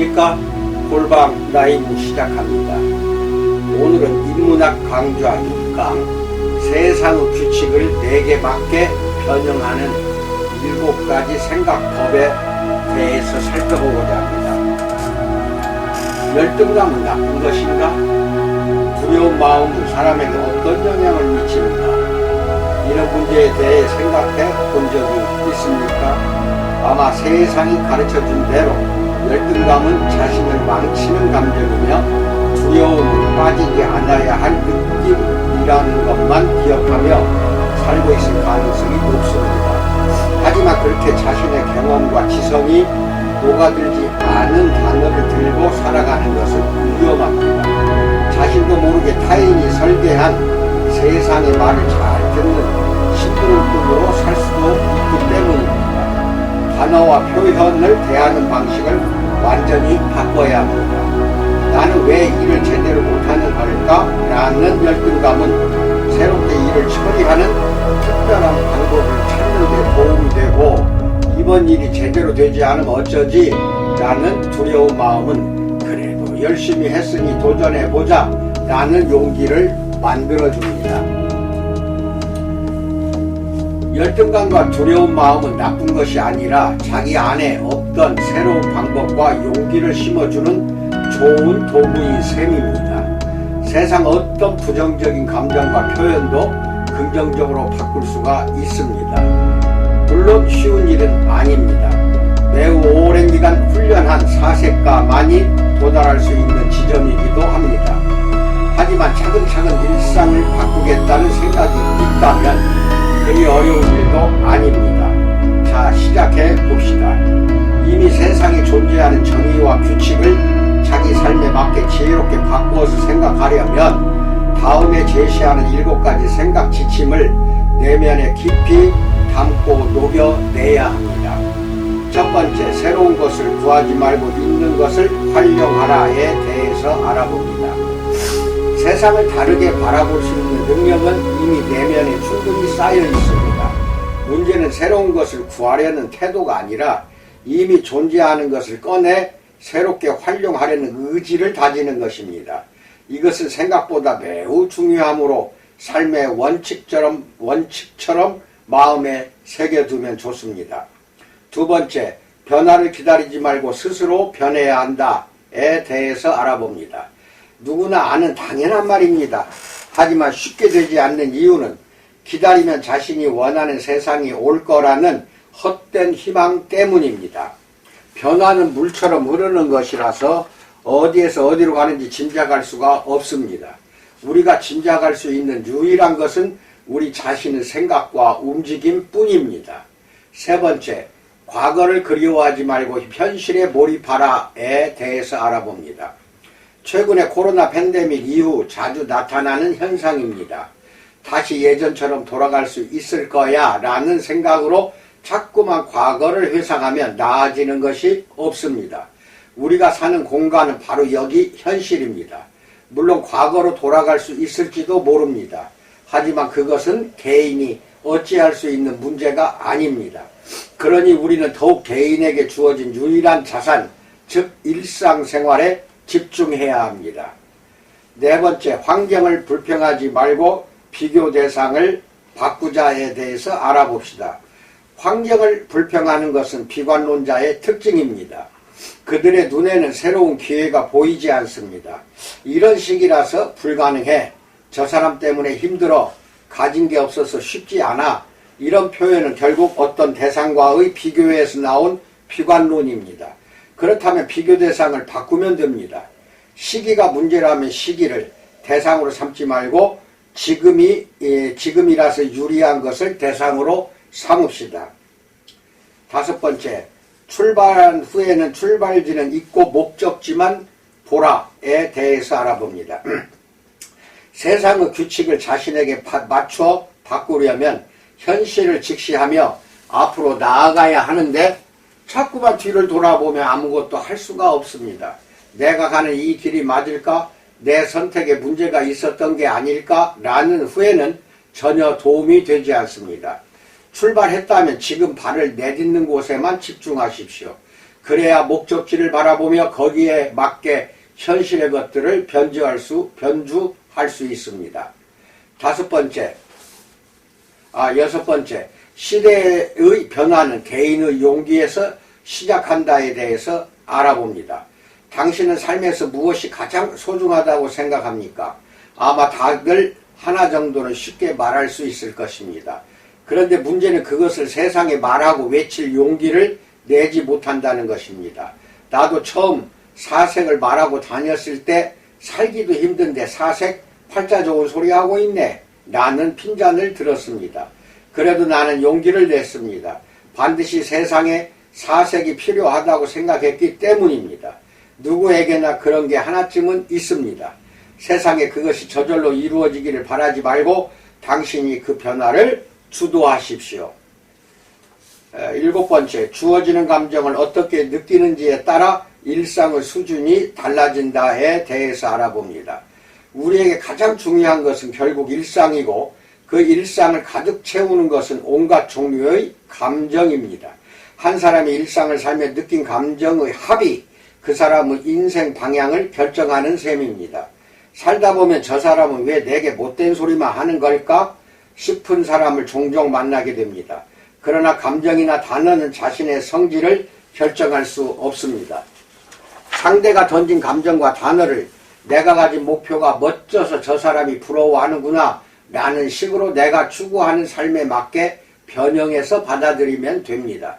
안녕하십니까. 골방 라이브 시작합니다. 오늘은 인문학 강좌 6강 세상의 규칙을 내게 맞게 변형하는 7가지 생각법에 대해서 살펴보고자 합니다. 열등감은 나쁜 것인가? 두려운 마음은 사람에게 어떤 영향을 미치는가? 이런 문제에 대해 생각해 본 적이 있습니까? 아마 세상이 가르쳐준 대로 열등감은 자신을 망치는 감정이며 두려움은 빠지지 않아야 할 느낌이라는 것만 기억하며 살고 있을 가능성이 높습니다. 하지만 그렇게 자신의 경험과 지성이 녹아들지 않은 단어를 들고 살아가는 것은 위험합니다. 자신도 모르게 타인이 설계한 세상의 말을 잘 듣는 시끄러움으로 살 수도 있기 때문입니다. 단어와 표현을 대하는 방식을 완전히 바꿔야 합니다. 나는 왜 일을 제대로 못하는 걸까? 라는 열등감은 새롭게 일을 처리하는 특별한 방법을 찾는 데 도움이 되고, 이번 일이 제대로 되지 않으면 어쩌지? 라는 두려운 마음은 그래도 열심히 했으니 도전해보자 라는 용기를 만들어줍니다. 열등감과 두려운 마음은 나쁜 것이 아니라 자기 안에 없던 새로운 방법과 용기를 심어주는 좋은 도구인 셈입니다. 세상 어떤 부정적인 감정과 표현도 긍정적으로 바꿀 수가 있습니다. 물론 쉬운 일은 아닙니다. 매우 오랜 기간 훈련한 사색가만이 도달할 수 있는 지점이기도 합니다. 하지만 차근차근 일상을 바꾸겠다는 생각이 있다면 그리 어려운 일도 아닙니다. 자, 시작해 봅시다. 이미 세상에 존재하는 정의와 규칙을 자기 삶에 맞게 지혜롭게 바꾸어서 생각하려면 다음에 제시하는 7가지 생각 지침을 내면에 깊이 담고 녹여내야 합니다. 첫 번째, 새로운 것을 구하지 말고 있는 것을 활용하라에 대해서 알아봅니다. 세상을 다르게 바라볼 수 있는 능력은 이미 내면에 충분히 쌓여 있습니다. 문제는 새로운 것을 구하려는 태도가 아니라 이미 존재하는 것을 꺼내 새롭게 활용하려는 의지를 다지는 것입니다. 이것은 생각보다 매우 중요하므로 삶의 원칙처럼 마음에 새겨두면 좋습니다. 두 번째, 변화를 기다리지 말고 스스로 변해야 한다에 대해서 알아봅니다. 누구나 아는 당연한 말입니다. 하지만 쉽게 되지 않는 이유는 기다리면 자신이 원하는 세상이 올 거라는 헛된 희망 때문입니다. 변화는 물처럼 흐르는 것이라서 어디에서 어디로 가는지 짐작할 수가 없습니다. 우리가 짐작할 수 있는 유일한 것은 우리 자신의 생각과 움직임 뿐입니다. 세 번째, 과거를 그리워하지 말고 현실에 몰입하라에 대해서 알아봅니다. 최근에 코로나 팬데믹 이후 자주 나타나는 현상입니다. 다시 예전처럼 돌아갈 수 있을 거야 라는 생각으로 자꾸만 과거를 회상하면 나아지는 것이 없습니다. 우리가 사는 공간은 바로 여기 현실입니다. 물론 과거로 돌아갈 수 있을지도 모릅니다. 하지만 그것은 개인이 어찌할 수 있는 문제가 아닙니다. 그러니 우리는 더욱 개인에게 주어진 유일한 자산, 즉 일상생활에 집중해야 합니다. 네 번째, 환경을 불평하지 말고 비교 대상을 바꾸자에 대해서 알아봅시다. 환경을 불평하는 것은 비관론자의 특징입니다. 그들의 눈에는 새로운 기회가 보이지 않습니다. 이런 시기라서 불가능해, 저 사람 때문에 힘들어, 가진 게 없어서 쉽지 않아, 이런 표현은 결국 어떤 대상과의 비교에서 나온 비관론입니다. 그렇다면 비교 대상을 바꾸면 됩니다. 시기가 문제라면 시기를 대상으로 삼지 말고 지금이라서 유리한 것을 대상으로 삼읍시다. 다섯 번째, 출발한 후에는 출발지는 있고 목적지만 보라에 대해서 알아봅니다. 세상의 규칙을 자신에게 맞춰 바꾸려면 현실을 직시하며 앞으로 나아가야 하는데 자꾸만 뒤를 돌아보며 아무것도 할 수가 없습니다. 내가 가는 이 길이 맞을까? 내 선택에 문제가 있었던 게 아닐까? 라는 후에는 전혀 도움이 되지 않습니다. 출발했다면 지금 발을 내딛는 곳에만 집중하십시오. 그래야 목적지를 바라보며 거기에 맞게 현실의 것들을 변주할 수 있습니다. 여섯 번째, 시대의 변화는 개인의 용기에서 시작한다에 대해서 알아봅니다. 당신은 삶에서 무엇이 가장 소중하다고 생각합니까? 아마 다들 하나 정도는 쉽게 말할 수 있을 것입니다. 그런데 문제는 그것을 세상에 말하고 외칠 용기를 내지 못한다는 것입니다. 나도 처음 사색을 말하고 다녔을 때 살기도 힘든데 사색 팔자 좋은 소리 하고 있네. 나는 핀잔을 들었습니다. 그래도 나는 용기를 냈습니다. 반드시 세상에 사색이 필요하다고 생각했기 때문입니다. 누구에게나 그런 게 하나쯤은 있습니다. 세상에 그것이 저절로 이루어지기를 바라지 말고 당신이 그 변화를 주도하십시오. 일곱 번째, 주어지는 감정을 어떻게 느끼는지에 따라 일상의 수준이 달라진다에 대해서 알아봅니다. 우리에게 가장 중요한 것은 결국 일상이고 그 일상을 가득 채우는 것은 온갖 종류의 감정입니다. 한 사람이 일상을 살며 느낀 감정의 합이 그 사람의 인생 방향을 결정하는 셈입니다. 살다 보면 저 사람은 왜 내게 못된 소리만 하는 걸까 싶은 사람을 종종 만나게 됩니다. 그러나 감정이나 단어는 자신의 성질을 결정할 수 없습니다. 상대가 던진 감정과 단어를 내가 가진 목표가 멋져서 저 사람이 부러워하는구나 라는 식으로 내가 추구하는 삶에 맞게 변형해서 받아들이면 됩니다.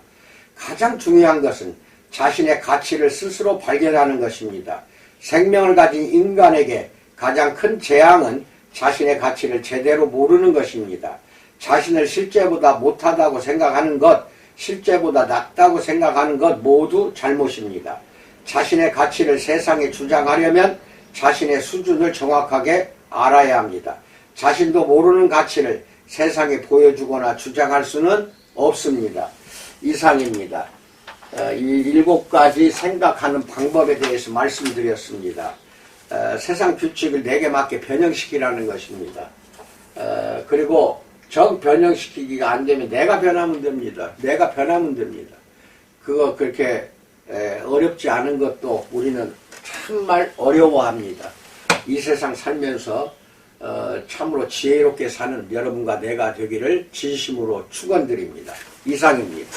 가장 중요한 것은 자신의 가치를 스스로 발견하는 것입니다. 생명을 가진 인간에게 가장 큰 재앙은 자신의 가치를 제대로 모르는 것입니다. 자신을 실제보다 못하다고 생각하는 것, 실제보다 낫다고 생각하는 것 모두 잘못입니다. 자신의 가치를 세상에 주장하려면 자신의 수준을 정확하게 알아야 합니다. 자신도 모르는 가치를 세상에 보여주거나 주장할 수는 없습니다. 이상입니다. 이 7가지 생각하는 방법에 대해서 말씀드렸습니다. 세상 규칙을 내게 맞게 변형시키라는 것입니다. 그리고 변형시키기가 안 되면 내가 변하면 됩니다. 내가 변하면 됩니다. 그거 그렇게 어렵지 않은 것도 우리는 정말 어려워합니다. 이 세상 살면서 참으로 지혜롭게 사는 여러분과 내가 되기를 진심으로 축원드립니다. 이상입니다.